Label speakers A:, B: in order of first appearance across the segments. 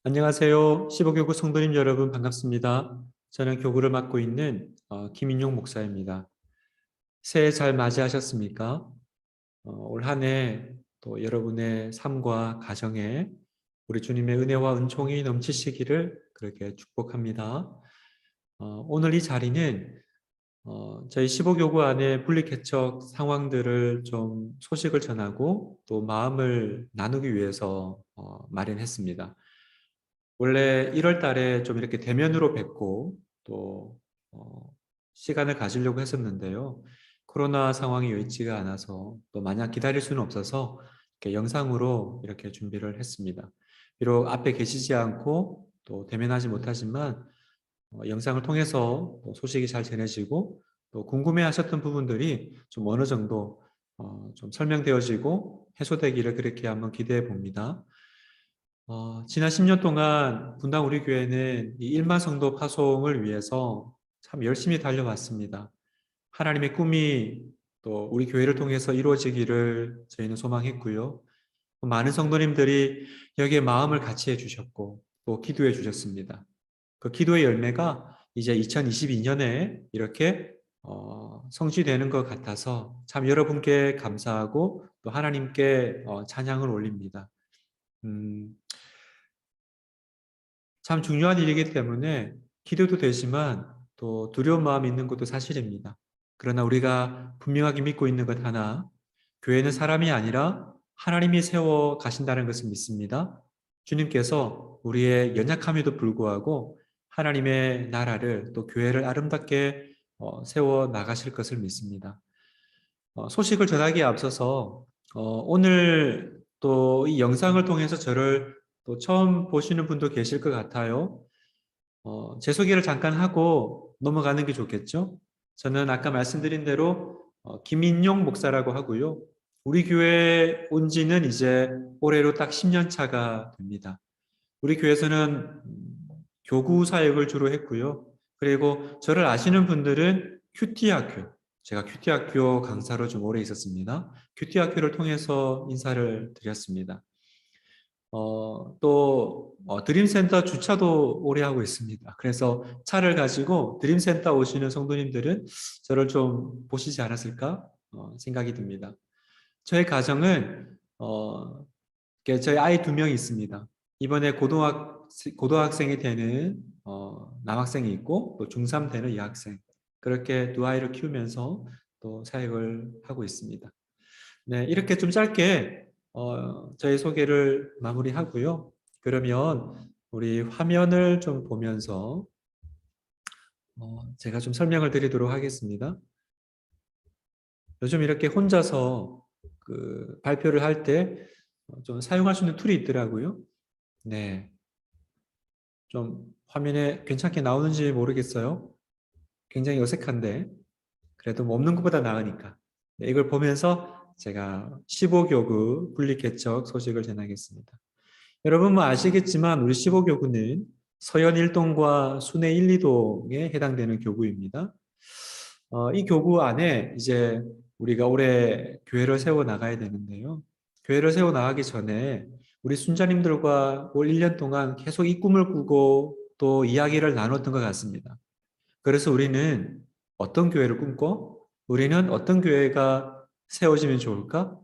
A: 안녕하세요. 15교구 성도님 여러분 반갑습니다. 저는 교구를 맡고 있는 김인용 목사입니다. 새해 잘 맞이하셨습니까? 올 한 해 또 여러분의 삶과 가정에 우리 주님의 은혜와 은총이 넘치시기를 그렇게 축복합니다. 오늘 이 자리는 저희 15교구 안에 분리개척 상황들을 좀 소식을 전하고 또 마음을 나누기 위해서 마련했습니다. 원래 1월 달에 좀 이렇게 대면으로 뵙고 또 시간을 가지려고 했었는데요. 코로나 상황이 여의치가 않아서 또 마냥 기다릴 수는 없어서 이렇게 영상으로 이렇게 준비를 했습니다. 비록 앞에 계시지 않고 또 대면하지 못하지만 영상을 통해서 또 소식이 잘 전해지고 또 궁금해하셨던 부분들이 좀 어느 정도 좀 설명되어지고 해소되기를 그렇게 한번 기대해 봅니다. 지난 10년 동안 분당 우리 교회는 이 1만 성도 파송을 위해서 참 열심히 달려왔습니다. 하나님의 꿈이 또 우리 교회를 통해서 이루어지기를 저희는 소망했고요. 많은 성도님들이 여기에 마음을 같이 해주셨고 또 기도해 주셨습니다. 그 기도의 열매가 이제 2022년에 이렇게 성취되는 것 같아서 참 여러분께 감사하고 또 하나님께 찬양을 올립니다. 음, 참 중요한 일이기 때문에 기도도 되지만 또 두려운 마음이 있는 것도 사실입니다. 그러나 우리가 분명하게 믿고 있는 것 하나, 교회는 사람이 아니라 하나님이 세워 가신다는 것을 믿습니다. 주님께서 우리의 연약함에도 불구하고 하나님의 나라를 또 교회를 아름답게 세워 나가실 것을 믿습니다. 소식을 전하기에 앞서서 오늘 또 이 영상을 통해서 저를 또 처음 보시는 분도 계실 것 같아요. 제 소개를 잠깐 하고 넘어가는 게 좋겠죠? 저는 아까 말씀드린 대로 김인용 목사라고 하고요. 우리 교회 온 지는 이제 올해로 딱 10년 차가 됩니다. 우리 교회에서는 교구 사역을 주로 했고요. 그리고 저를 아시는 분들은 큐티학교, 제가 큐티학교 강사로 좀 오래 있었습니다. 큐티학교를 통해서 인사를 드렸습니다. 또 드림센터 주차도 오래 하고 있습니다. 그래서 차를 가지고 드림센터 오시는 성도님들은 저를 좀 보시지 않았을까 생각이 듭니다. 저희 가정은 저희 아이 2명이 있습니다. 이번에 고등학생이 되는 남학생이 있고 또 중3 되는 여학생, 그렇게 두 아이를 키우면서 또 사역을 하고 있습니다. 네, 이렇게 좀 짧게 저희 소개를 마무리하고요. 그러면 우리 화면을 좀 보면서 제가 좀 설명을 드리도록 하겠습니다. 요즘 이렇게 혼자서 그 발표를 할 때 좀 사용할 수 있는 툴이 있더라고요. 네, 좀 화면에 괜찮게 나오는지 모르겠어요. 굉장히 어색한데 그래도 뭐 없는 것보다 나으니까. 네, 이걸 보면서 제가 15교구 분리개척 소식을 전하겠습니다. 여러분 뭐 아시겠지만 우리 15교구는 서현 1동과 순회 1, 2동에 해당되는 교구입니다. 이 교구 안에 이제 우리가 올해 교회를 세워 나가야 되는데요. 교회를 세워 나가기 전에 우리 순자님들과 올 1년 동안 계속 이 꿈을 꾸고 또 이야기를 나눴던 것 같습니다. 그래서 우리는 어떤 교회를 꿈꿔? 우리는 어떤 교회가 세워지면 좋을까?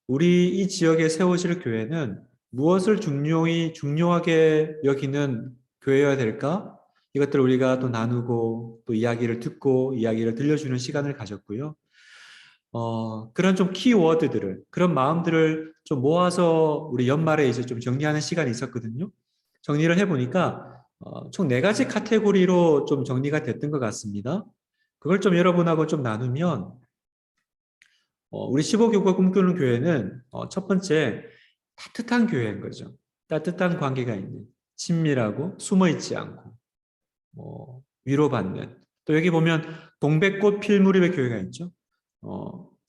A: 우리 이 지역에 세워질 교회는 무엇을 중요하게 여기는 교회여야 될까? 이것들을 우리가 또 나누고 또 이야기를 듣고 이야기를 들려주는 시간을 가졌고요. 그런 좀 키워드들을, 그런 마음들을 좀 모아서 우리 연말에 이제 좀 정리하는 시간이 있었거든요. 정리를 해보니까 총 4가지 카테고리로 좀 정리가 됐던 것 같습니다. 그걸 좀 여러분하고 좀 나누면 우리 15교구가 꿈꾸는 교회는 첫 번째 따뜻한 교회인 거죠. 따뜻한 관계가 있는, 친밀하고 숨어있지 않고 위로받는. 또 여기 보면 동백꽃 필 무렵의 교회가 있죠.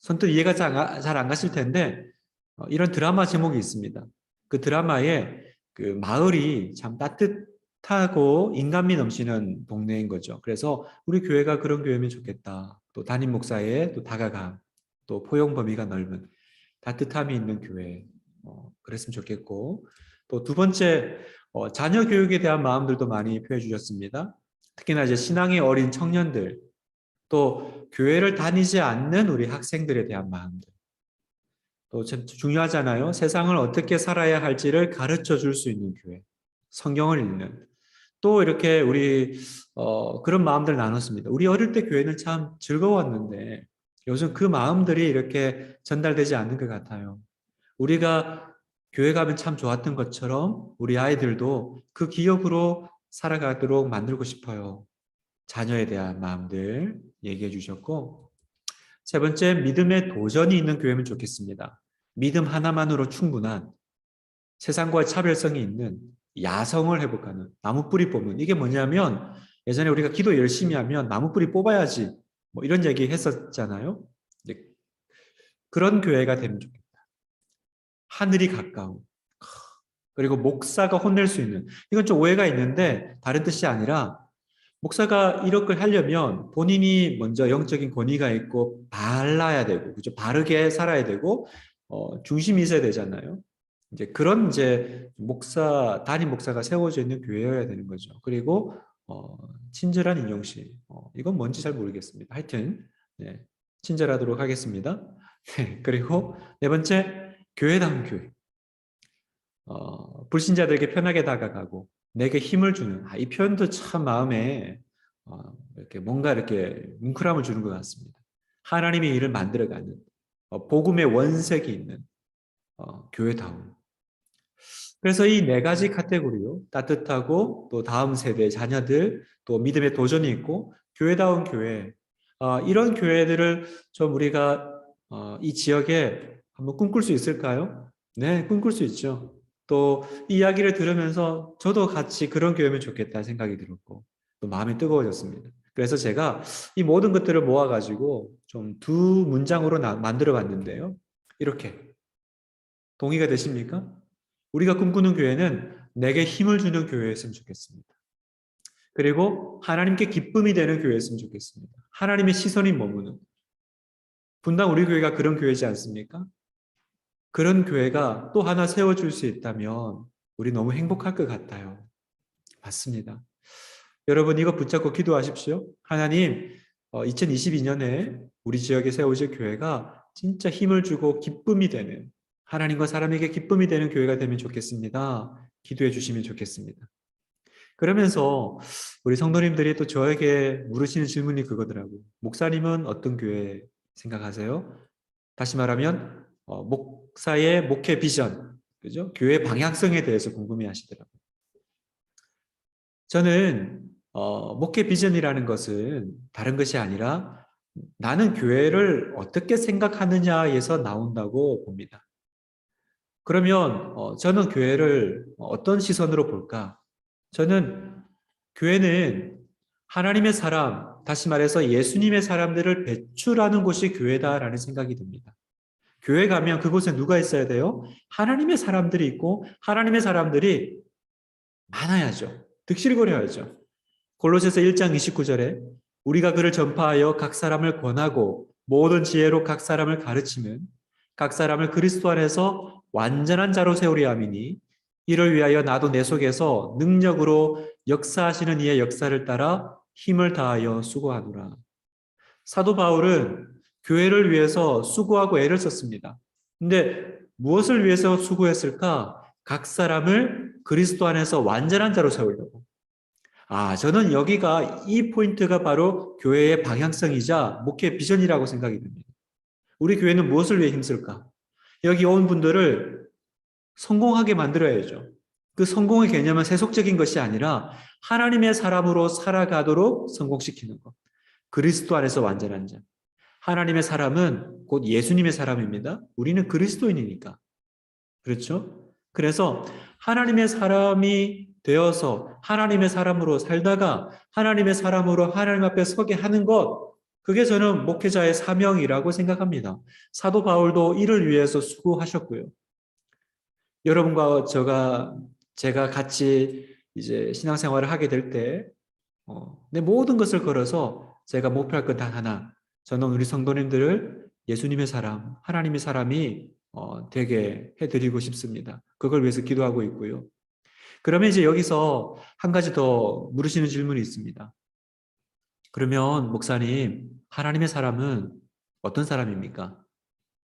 A: 선뜻 이해가 잘 안 갔을 텐데 이런 드라마 제목이 있습니다. 그 드라마에 그 마을이 참 따뜻하고 인간미 넘치는 동네인 거죠. 그래서 우리 교회가 그런 교회면 좋겠다. 또 담임 목사의 또 다가감, 또 포용 범위가 넓은 따뜻함이 있는 교회. 그랬으면 좋겠고, 또 두 번째, 자녀 교육에 대한 마음들도 많이 표해 주셨습니다. 특히나 이제 신앙이 어린 청년들, 또 교회를 다니지 않는 우리 학생들에 대한 마음들. 또 참 중요하잖아요. 세상을 어떻게 살아야 할지를 가르쳐 줄 수 있는 교회. 성경을 읽는. 또 이렇게 우리 그런 마음들 나눴습니다. 우리 어릴 때 교회는 참 즐거웠는데 요즘 그 마음들이 이렇게 전달되지 않는 것 같아요. 우리가 교회 가면 참 좋았던 것처럼 우리 아이들도 그 기억으로 살아가도록 만들고 싶어요. 자녀에 대한 마음들 얘기해 주셨고, 세 번째, 믿음의 도전이 있는 교회면 좋겠습니다. 믿음 하나만으로 충분한 세상과 차별성이 있는 야성을 회복하는 나무 뿌리 뽑는, 이게 뭐냐면 예전에 우리가 기도 열심히 하면 나무 뿌리 뽑아야지 뭐 이런 얘기 했었잖아요. 그런 교회가 되면 좋겠다. 하늘이 가까운, 그리고 목사가 혼낼 수 있는, 이건 좀 오해가 있는데 다른 뜻이 아니라 목사가 이렇게 하려면 본인이 먼저 영적인 권위가 있고 발라야 되고, 그죠? 바르게 살아야 되고, 중심이 있어야 되잖아요. 이제 그런 이제 담임 목사가 세워져 있는 교회여야 되는 거죠. 그리고 친절한 인용실, 이건 뭔지 잘 모르겠습니다. 하여튼 네, 친절하도록 하겠습니다. 네, 그리고 네 번째, 교회다운 교회. 불신자들에게 편하게 다가가고 내게 힘을 주는, 이 표현도 참 마음에 이렇게 뭔가 이렇게 뭉클함을 주는 것 같습니다. 하나님의 일을 만들어가는 복음의 원색이 있는 교회다움. 그래서 이 네 가지 카테고리요, 따뜻하고 또 다음 세대 자녀들, 또 믿음의 도전이 있고 교회다운 교회, 이런 교회들을 좀 우리가 이 지역에 한번 꿈꿀 수 있을까요? 네, 꿈꿀 수 있죠. 또 이 이야기를 들으면서 저도 같이 그런 교회면 좋겠다 생각이 들었고 또 마음이 뜨거워졌습니다. 그래서 제가 이 모든 것들을 모아가지고 좀 두 문장으로 만들어 봤는데요. 이렇게 동의가 되십니까? 우리가 꿈꾸는 교회는 내게 힘을 주는 교회였으면 좋겠습니다. 그리고 하나님께 기쁨이 되는 교회였으면 좋겠습니다. 하나님의 시선이 머무는. 분당 우리 교회가 그런 교회지 않습니까? 그런 교회가 또 하나 세워줄 수 있다면 우리 너무 행복할 것 같아요. 맞습니다. 여러분 이거 붙잡고 기도하십시오. 하나님, 2022년에 우리 지역에 세우실 교회가 진짜 힘을 주고 기쁨이 되는, 하나님과 사람에게 기쁨이 되는 교회가 되면 좋겠습니다. 기도해 주시면 좋겠습니다. 그러면서 우리 성도님들이 또 저에게 물으시는 질문이 그거더라고요. 목사님은 어떤 교회 생각하세요? 다시 말하면 목사의 목회 비전, 그죠? 교회 방향성에 대해서 궁금해 하시더라고요. 저는 목회 비전이라는 것은 다른 것이 아니라 나는 교회를 어떻게 생각하느냐에서 나온다고 봅니다. 그러면 저는 교회를 어떤 시선으로 볼까? 저는 교회는 하나님의 사람, 다시 말해서 예수님의 사람들을 배출하는 곳이 교회다라는 생각이 듭니다. 교회 가면 그곳에 누가 있어야 돼요? 하나님의 사람들이 있고 하나님의 사람들이 많아야죠. 득실거려야죠. 골로새서 1장 29절에 우리가 그를 전파하여 각 사람을 권하고 모든 지혜로 각 사람을 가르치면 각 사람을 그리스도 안에서 완전한 자로 세우려 함이니 이를 위하여 나도 내 속에서 능력으로 역사하시는 이의 역사를 따라 힘을 다하여 수고하노라. 사도 바울은 교회를 위해서 수고하고 애를 썼습니다. 근데 무엇을 위해서 수고했을까? 각 사람을 그리스도 안에서 완전한 자로 세우려고. 저는 여기가 이 포인트가 바로 교회의 방향성이자 목회 비전이라고 생각이 듭니다. 우리 교회는 무엇을 위해 힘쓸까? 여기 온 분들을 성공하게 만들어야죠. 그 성공의 개념은 세속적인 것이 아니라 하나님의 사람으로 살아가도록 성공시키는 것. 그리스도 안에서 완전한 자. 하나님의 사람은 곧 예수님의 사람입니다. 우리는 그리스도인이니까. 그렇죠? 그래서 하나님의 사람이 되어서 하나님의 사람으로 살다가 하나님의 사람으로 하나님 앞에 서게 하는 것, 그게 저는 목회자의 사명이라고 생각합니다. 사도 바울도 이를 위해서 수고하셨고요. 여러분과 제가 같이 이제 신앙생활을 하게 될 때, 내 모든 것을 걸어서 제가 목표할 것 단 하나, 저는 우리 성도님들을 예수님의 사람, 하나님의 사람이 되게 해드리고 싶습니다. 그걸 위해서 기도하고 있고요. 그러면 이제 여기서 한 가지 더 물으시는 질문이 있습니다. 그러면 목사님, 하나님의 사람은 어떤 사람입니까?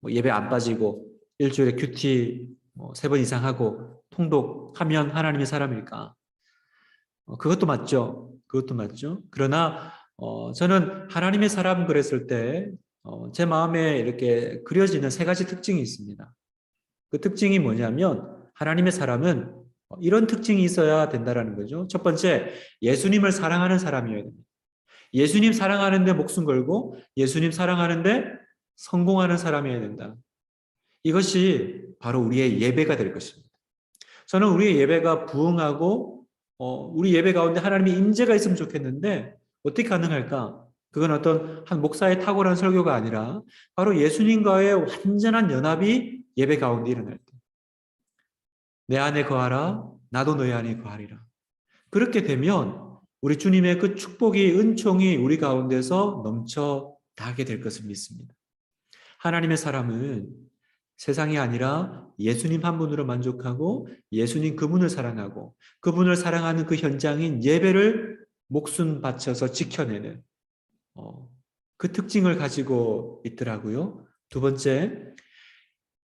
A: 뭐 예배 안 빠지고 일주일에 큐티 3번 이상 하고 통독하면 하나님의 사람일까? 그것도 맞죠. 그것도 맞죠. 그러나 저는 하나님의 사람 그랬을 때 제 마음에 이렇게 그려지는 3가지 특징이 있습니다. 그 특징이 뭐냐면 하나님의 사람은 이런 특징이 있어야 된다라는 거죠. 첫 번째, 예수님을 사랑하는 사람이어야 됩니다. 예수님 사랑하는데 목숨 걸고 예수님 사랑하는데 성공하는 사람이어야 된다. 이것이 바로 우리의 예배가 될 것입니다. 저는 우리의 예배가 부흥하고 우리 예배 가운데 하나님의 임재가 있으면 좋겠는데 어떻게 가능할까? 그건 어떤 한 목사의 탁월한 설교가 아니라 바로 예수님과의 완전한 연합이 예배 가운데 일어날 때. 내 안에 거하라, 나도 너희 안에 거하리라. 그렇게 되면 우리 주님의 그 축복이, 은총이 우리 가운데서 넘쳐 나게 될 것을 믿습니다. 하나님의 사람은 세상이 아니라 예수님 한 분으로 만족하고 예수님 그분을 사랑하고 그분을 사랑하는 그 현장인 예배를 목숨 바쳐서 지켜내는 그 특징을 가지고 있더라고요. 두 번째,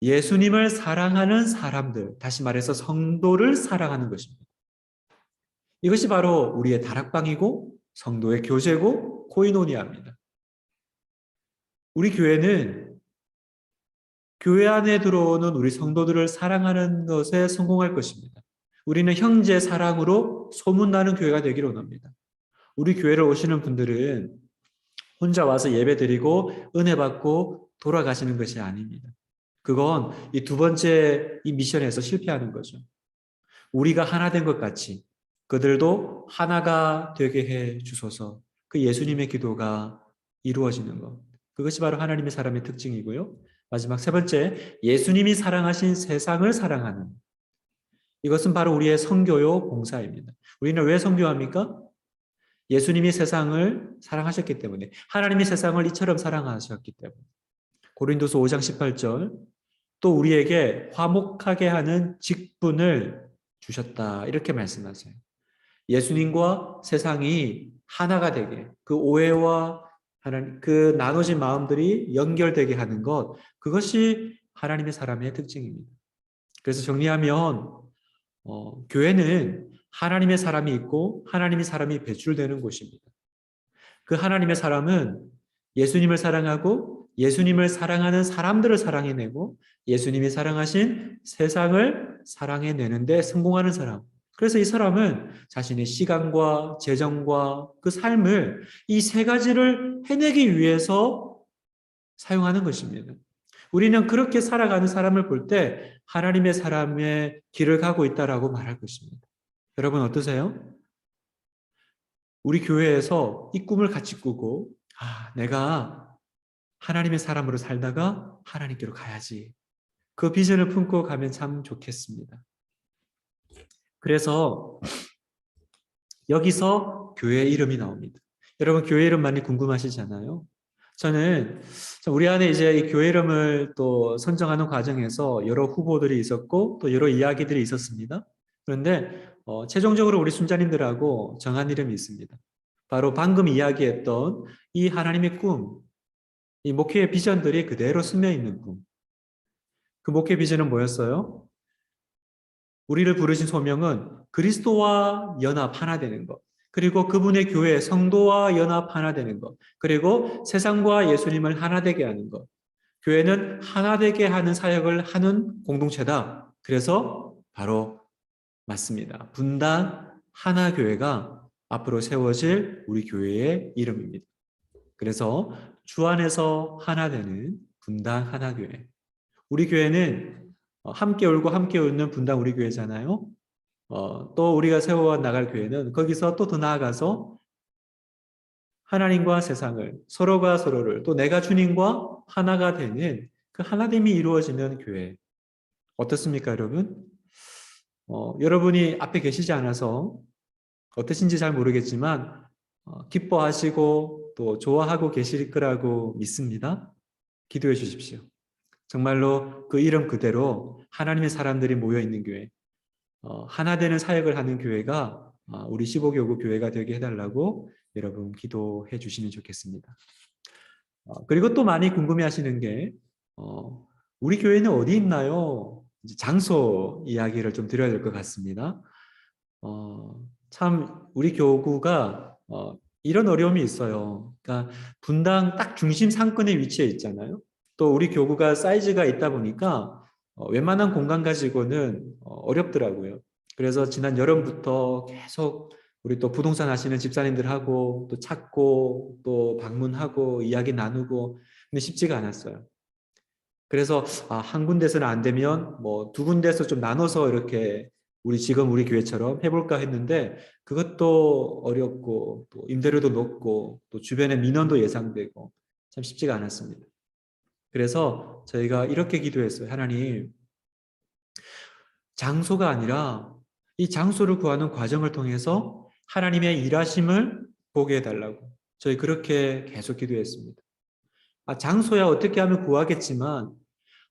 A: 예수님을 사랑하는 사람들, 다시 말해서 성도를 사랑하는 것입니다. 이것이 바로 우리의 다락방이고 성도의 교제고 코이노니아입니다. 우리 교회는 교회 안에 들어오는 우리 성도들을 사랑하는 것에 성공할 것입니다. 우리는 형제 사랑으로 소문나는 교회가 되기를 원합니다. 우리 교회를 오시는 분들은 혼자 와서 예배 드리고 은혜 받고 돌아가시는 것이 아닙니다. 그건 이 두 번째 이 미션에서 실패하는 거죠. 우리가 하나 된 것 같이 그들도 하나가 되게 해 주소서. 그 예수님의 기도가 이루어지는 것. 그것이 바로 하나님의 사람의 특징이고요. 마지막 3번째, 예수님이 사랑하신 세상을 사랑하는. 이것은 바로 우리의 선교요 봉사입니다. 우리는 왜 선교합니까? 예수님이 세상을 사랑하셨기 때문에, 하나님이 세상을 이처럼 사랑하셨기 때문에. 고린도서 5장 18절, 또 우리에게 화목하게 하는 직분을 주셨다. 이렇게 말씀하세요. 예수님과 세상이 하나가 되게, 그 오해와 하나님, 그 나눠진 마음들이 연결되게 하는 것, 그것이 하나님의 사람의 특징입니다. 그래서 정리하면 교회는 하나님의 사람이 있고 하나님의 사람이 배출되는 곳입니다. 그 하나님의 사람은 예수님을 사랑하고 예수님을 사랑하는 사람들을 사랑해내고 예수님이 사랑하신 세상을 사랑해내는데 성공하는 사람. 그래서 이 사람은 자신의 시간과 재정과 그 삶을 이 3가지를 해내기 위해서 사용하는 것입니다. 우리는 그렇게 살아가는 사람을 볼 때 하나님의 사람의 길을 가고 있다라고 말할 것입니다. 여러분 어떠세요? 우리 교회에서 이 꿈을 같이 꾸고 내가 하나님의 사람으로 살다가 하나님께로 가야지. 그 비전을 품고 가면 참 좋겠습니다. 그래서 여기서 교회 이름이 나옵니다. 여러분 교회 이름 많이 궁금하시잖아요. 저는 우리 안에 이제 이 교회 이름을 또 선정하는 과정에서 여러 후보들이 있었고 또 여러 이야기들이 있었습니다. 그런데 최종적으로 우리 순자님들하고 정한 이름이 있습니다. 바로 방금 이야기했던 이 하나님의 꿈, 이 목회의 비전들이 그대로 스며 있는 꿈. 그 목회 비전은 뭐였어요? 우리를 부르신 소명은 그리스도와 연합 하나 되는 것. 그리고 그분의 교회 성도와 연합 하나 되는 것. 그리고 세상과 예수님을 하나 되게 하는 것. 교회는 하나 되게 하는 사역을 하는 공동체다. 그래서 바로 맞습니다. 분당 하나교회가 앞으로 세워질 우리 교회의 이름입니다. 그래서 주 안에서 하나 되는 분당 하나교회. 우리 교회는 함께 울고 함께 웃는 분당 우리 교회잖아요. 또 우리가 세워 나갈 교회는 거기서 또 더 나아가서 하나님과 세상을 서로가 서로를 또 내가 주님과 하나가 되는 그 하나됨이 이루어지는 교회. 어떻습니까, 여러분? 여러분이 앞에 계시지 않아서 어떠신지 잘 모르겠지만 기뻐하시고 또 좋아하고 계실 거라고 믿습니다. 기도해 주십시오. 정말로 그 이름 그대로 하나님의 사람들이 모여 있는 교회, 하나 되는 사역을 하는 교회가 우리 15교구 교회가 되게 해달라고 여러분 기도해 주시면 좋겠습니다. 그리고 또 많이 궁금해하시는 게 우리 교회는 어디 있나요? 이제 장소 이야기를 좀 드려야 될 것 같습니다. 참 우리 교구가 이런 어려움이 있어요. 그러니까 분당 딱 중심 상권에 위치해 있잖아요. 또 우리 교구가 사이즈가 있다 보니까 웬만한 공간 가지고는 어렵더라고요. 그래서 지난 여름부터 계속 우리 또 부동산 하시는 집사님들하고 또 찾고 또 방문하고 이야기 나누고 근데 쉽지가 않았어요. 그래서 한 군데서는 안 되면 뭐 두 군데서 좀 나눠서 이렇게 지금 우리 교회처럼 해볼까 했는데 그것도 어렵고 또 임대료도 높고 또 주변에 민원도 예상되고 참 쉽지가 않았습니다. 그래서 저희가 이렇게 기도했어요. 하나님, 장소가 아니라 이 장소를 구하는 과정을 통해서 하나님의 일하심을 보게 해달라고 저희 그렇게 계속 기도했습니다. 장소야 어떻게 하면 구하겠지만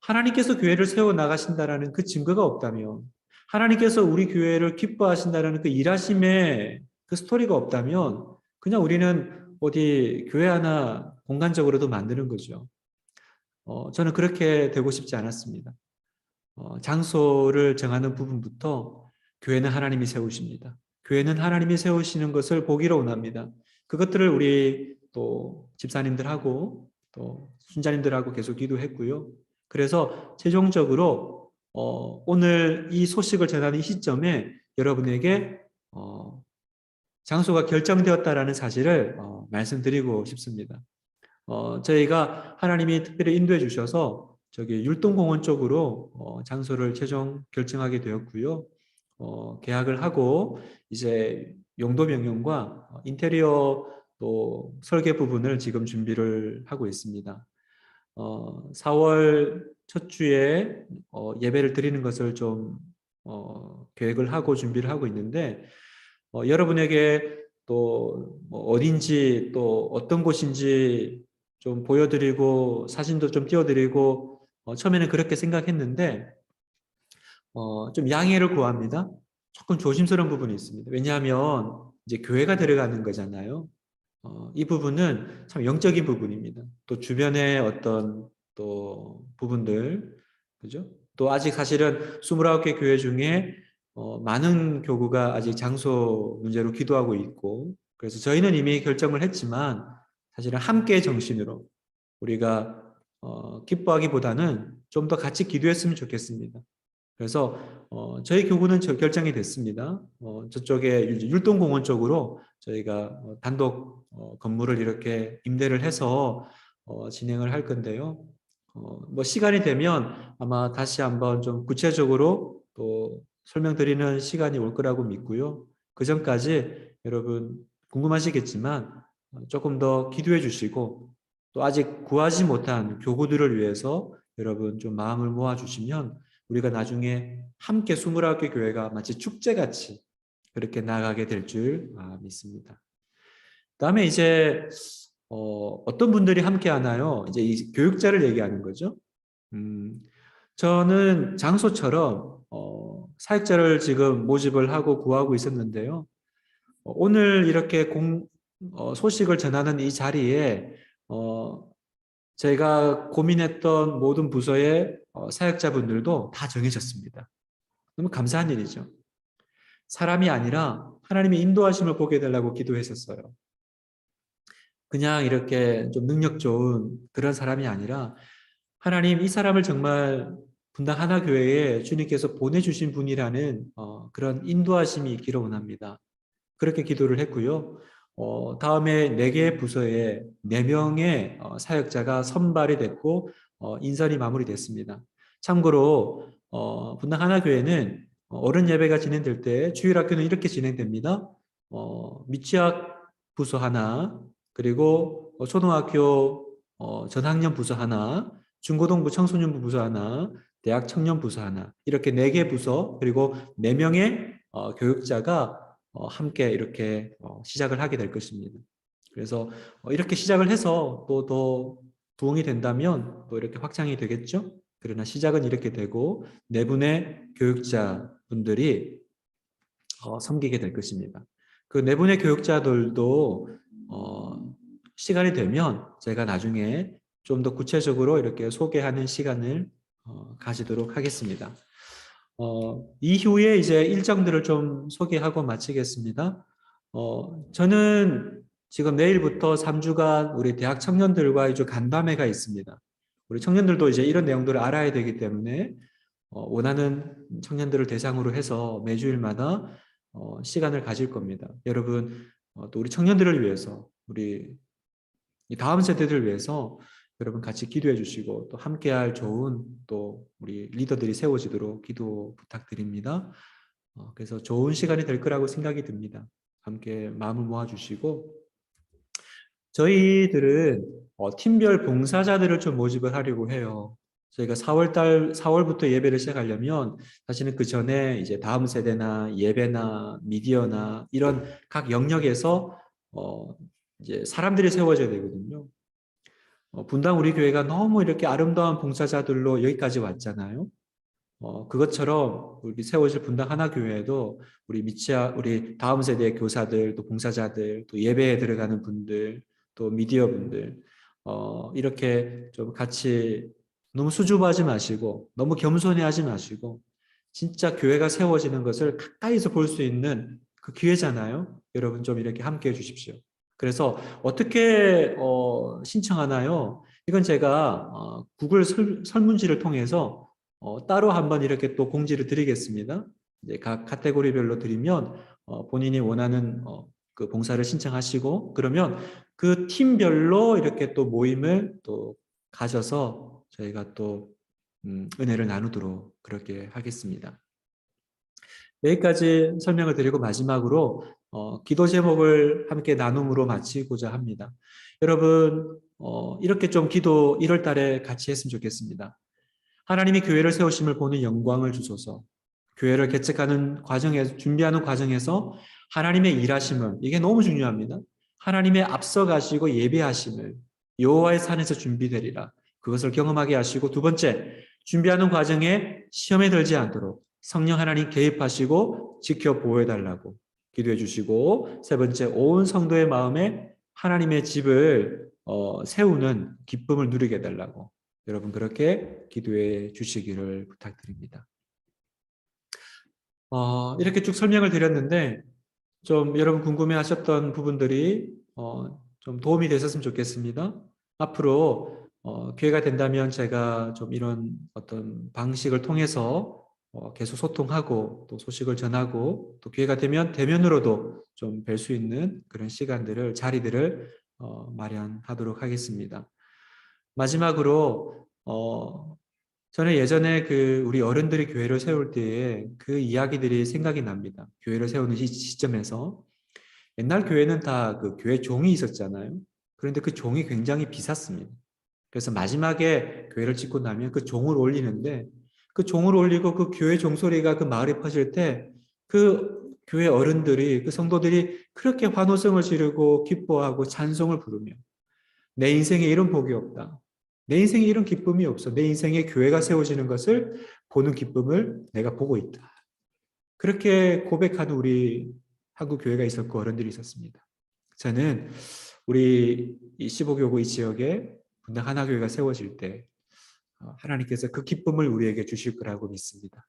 A: 하나님께서 교회를 세워 나가신다라는 그 증거가 없다면 하나님께서 우리 교회를 기뻐하신다라는 그 일하심의 그 스토리가 없다면 그냥 우리는 어디 교회 하나 공간적으로도 만드는 거죠. 저는 그렇게 되고 싶지 않았습니다. 장소를 정하는 부분부터 교회는 하나님이 세우십니다. 교회는 하나님이 세우시는 것을 보기로 원합니다. 그것들을 우리 또 집사님들하고 또 순자님들하고 계속 기도했고요. 그래서 최종적으로 오늘 이 소식을 전하는 시점에 여러분에게 장소가 결정되었다라는 사실을 말씀드리고 싶습니다. 저희가 하나님이 특별히 인도해 주셔서 저기 율동공원 쪽으로 장소를 최종 결정하게 되었고요. 계약을 하고 이제 용도 변경과 인테리어 또 설계 부분을 지금 준비를 하고 있습니다. 4월 첫 주에 예배를 드리는 것을 좀 계획을 하고 준비를 하고 있는데 여러분에게 또뭐 어딘지 또 어떤 곳인지 좀 보여드리고 사진도 좀 띄워드리고 처음에는 그렇게 생각했는데 좀 양해를 구합니다. 조금 조심스러운 부분이 있습니다. 왜냐하면 이제 교회가 들어가는 거잖아요. 이 부분은 참 영적인 부분입니다. 또 주변의 어떤 또 부분들, 그죠? 또 아직 사실은 29개 교회 중에 많은 교구가 아직 장소 문제로 기도하고 있고, 그래서 저희는 이미 결정을 했지만 사실은 함께 정신으로 우리가 기뻐하기보다는 좀 더 같이 기도했으면 좋겠습니다. 그래서 저희 교구는 결정이 됐습니다. 저쪽에 율동공원 쪽으로 저희가 단독 건물을 이렇게 임대를 해서 진행을 할 건데요. 뭐 시간이 되면 아마 다시 한번 좀 구체적으로 또 설명드리는 시간이 올 거라고 믿고요. 그 전까지 여러분 궁금하시겠지만 조금 더 기도해 주시고 또 아직 구하지 못한 교구들을 위해서 여러분 좀 마음을 모아 주시면 우리가 나중에 함께 29개 교회가 마치 축제같이 그렇게 나아가게 될 줄 믿습니다. 다음에 이제 어떤 분들이 함께 하나요? 이제 이 교육자를 얘기하는 거죠. 저는 장소처럼 사역자를 지금 모집을 하고 구하고 있었는데요. 오늘 이렇게 소식을 전하는 이 자리에 제가 고민했던 모든 부서의 사역자분들도 다 정해졌습니다. 너무 감사한 일이죠. 사람이 아니라 하나님의 인도하심을 보게 해달라고 기도했었어요. 그냥 이렇게 좀 능력 좋은 그런 사람이 아니라 하나님 이 사람을 정말 분당 하나교회에 주님께서 보내주신 분이라는 그런 인도하심이 있기를 원합니다. 그렇게 기도를 했고요. 다음에 4개의 부서에 4명의 사역자가 선발이 됐고 인선이 마무리됐습니다. 참고로 분당 하나교회는 어른 예배가 진행될 때 주일학교는 이렇게 진행됩니다. 미취학 부서 하나, 그리고 초등학교 전학년 부서 하나, 중고등부 청소년부 부서 하나, 대학 청년 부서 하나, 이렇게 4개 부서 그리고 4명의 교육자가 함께 이렇게 시작을 하게 될 것입니다. 그래서 이렇게 시작을 해서 또 더 부흥이 된다면 또 이렇게 확장이 되겠죠. 그러나 시작은 이렇게 되고 네 분의 교육자분들이 섬기게 될 것입니다. 그 네 분의 교육자들도 시간이 되면 제가 나중에 좀 더 구체적으로 이렇게 소개하는 시간을 가지도록 하겠습니다. 이후에 이제 일정들을 좀 소개하고 마치겠습니다. 저는 지금 내일부터 3주간 우리 대학 청년들과 이제 간담회가 있습니다. 우리 청년들도 이제 이런 내용들을 알아야 되기 때문에 원하는 청년들을 대상으로 해서 매주일마다 시간을 가질 겁니다. 여러분, 또 우리 청년들을 위해서, 우리 이 다음 세대들을 위해서 여러분 같이 기도해 주시고 또 함께할 좋은 또 우리 리더들이 세워지도록 기도 부탁드립니다. 그래서 좋은 시간이 될 거라고 생각이 듭니다. 함께 마음을 모아 주시고 저희들은 팀별 봉사자들을 좀 모집을 하려고 해요. 저희가 4월부터 예배를 시작하려면 사실은 그 전에 이제 다음 세대나 예배나 미디어나 이런 각 영역에서 이제 사람들이 세워져야 되거든요. 분당 우리 교회가 너무 이렇게 아름다운 봉사자들로 여기까지 왔잖아요. 그것처럼 우리 세워질 분당 하나교회에도 우리 다음 세대 교사들, 또 봉사자들, 또 예배에 들어가는 분들, 또 미디어 분들, 이렇게 좀 같이 너무 수줍어하지 마시고, 너무 겸손해하지 마시고, 진짜 교회가 세워지는 것을 가까이서 볼 수 있는 그 기회잖아요. 여러분 좀 이렇게 함께 해 주십시오. 그래서 어떻게 신청하나요? 이건 제가 구글 설문지를 통해서 따로 한번 이렇게 또 공지를 드리겠습니다. 이제 각 카테고리별로 드리면 본인이 원하는 그 봉사를 신청하시고 그러면 그 팀별로 이렇게 또 모임을 또 가져서 저희가 또 은혜를 나누도록 그렇게 하겠습니다. 여기까지 설명을 드리고 마지막으로 기도 제목을 함께 나눔으로 마치고자 합니다. 여러분 이렇게 좀 기도 1월 달에 같이 했으면 좋겠습니다. 하나님이 교회를 세우심을 보는 영광을 주소서. 교회를 개척하는 과정에서 준비하는 과정에서 하나님의 일하심을 이게 너무 중요합니다. 하나님의 앞서가시고 예배하심을 여호와의 산에서 준비되리라. 그것을 경험하게 하시고 두 번째 준비하는 과정에 시험에 들지 않도록 성령 하나님 개입하시고 지켜 보호해달라고 기도해 주시고 세 번째 온 성도의 마음에 하나님의 집을 세우는 기쁨을 누리게 해달라고 여러분 그렇게 기도해 주시기를 부탁드립니다. 이렇게 쭉 설명을 드렸는데 좀 여러분 궁금해하셨던 부분들이 좀 도움이 되셨으면 좋겠습니다. 앞으로 기회가 된다면 제가 좀 이런 어떤 방식을 통해서 계속 소통하고 또 소식을 전하고 또 기회가 되면 대면으로도 좀 뵐 수 있는 그런 시간들을 자리들을 마련하도록 하겠습니다. 마지막으로 저는 예전에 그 우리 어른들이 교회를 세울 때에 그 이야기들이 생각이 납니다. 교회를 세우는 시점에서 옛날 교회는 다 그 교회 종이 있었잖아요. 그런데 그 종이 굉장히 비쌌습니다. 그래서 마지막에 교회를 짓고 나면 그 종을 올리는데 그 종을 올리고 그 교회 종소리가 그 마을에 퍼질 때 그 교회 어른들이 그 성도들이 그렇게 환호성을 지르고 기뻐하고 찬송을 부르며 내 인생에 이런 복이 없다. 내 인생에 이런 기쁨이 없어. 내 인생에 교회가 세워지는 것을 보는 기쁨을 내가 보고 있다. 그렇게 고백하는 우리 한국 교회가 있었고 어른들이 있었습니다. 저는 우리 이 15교구 이 지역에 분당 하나교회가 세워질 때 하나님께서 그 기쁨을 우리에게 주실 거라고 믿습니다.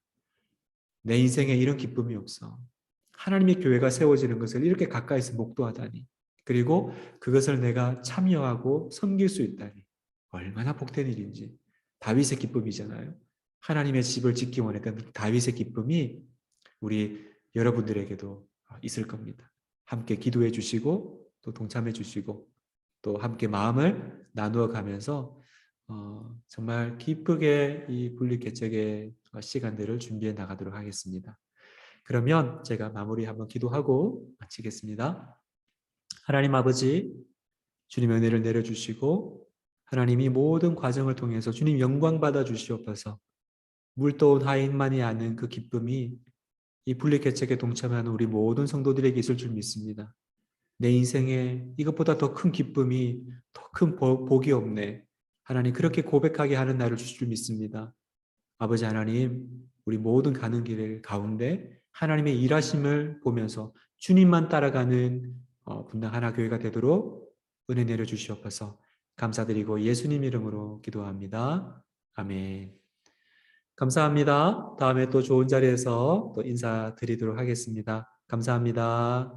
A: 내 인생에 이런 기쁨이 없어. 하나님의 교회가 세워지는 것을 이렇게 가까이서 목도하다니. 그리고 그것을 내가 참여하고 섬길 수 있다니. 얼마나 복된 일인지. 다윗의 기쁨이잖아요. 하나님의 집을 짓기 원했던 다윗의 기쁨이 우리 여러분들에게도 있을 겁니다. 함께 기도해 주시고 또 동참해 주시고 또 함께 마음을 나누어 가면서 정말 기쁘게 이 분리 개척의 시간들을 준비해 나가도록 하겠습니다. 그러면 제가 마무리 한번 기도하고 마치겠습니다. 하나님 아버지, 주님의 은혜를 내려주시고 하나님이 모든 과정을 통해서 주님 영광 받아 주시옵소서. 물도운 하인만이 아는 그 기쁨이 이 분리 개척에 동참하는 우리 모든 성도들에게 있을 줄 믿습니다. 내 인생에 이것보다 더 큰 기쁨이 더 큰 복이 없네. 하나님 그렇게 고백하게 하는 날을 주실 줄 믿습니다. 아버지 하나님, 우리 모든 가는 길 가운데 하나님의 일하심을 보면서 주님만 따라가는 분당 하나교회가 되도록 은혜 내려 주시옵소서. 감사드리고 예수님 이름으로 기도합니다. 아멘. 감사합니다. 다음에 또 좋은 자리에서 또 인사드리도록 하겠습니다. 감사합니다.